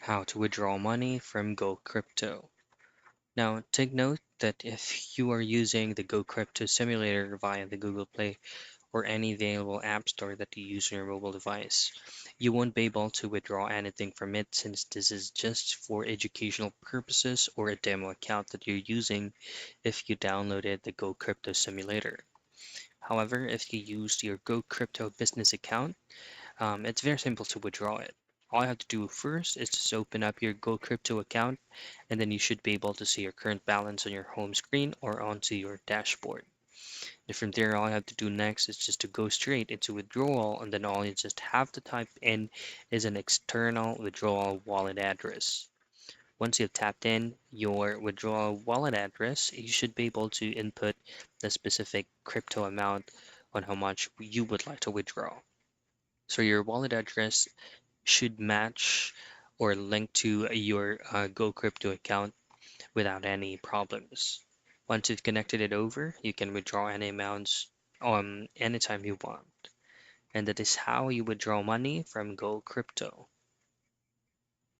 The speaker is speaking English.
How to withdraw money from Gocrypto. Now, take note that if you are using the Gocrypto simulator via the Google Play or any available app store that you use on your mobile device, you won't be able to withdraw anything from it since this is just for educational purposes or a demo account that you're using if you downloaded the Gocrypto simulator. However, if you use your Gocrypto business account, it's very simple to withdraw it. All you have to do first is just open up your Gocrypto account, and then you should be able to see your current balance on your home screen or onto your dashboard. And from there, all you have to do next is just to go straight into withdrawal, and then all you just have to type in is an external withdrawal wallet address. Once you've tapped in your withdrawal wallet address, you should be able to input the specific crypto amount on how much you would like to withdraw. So your wallet address should match or link to your Gocrypto account without any problems. Once you've connected it over, you can withdraw any amounts anytime you want. And that is how you withdraw money from Gocrypto.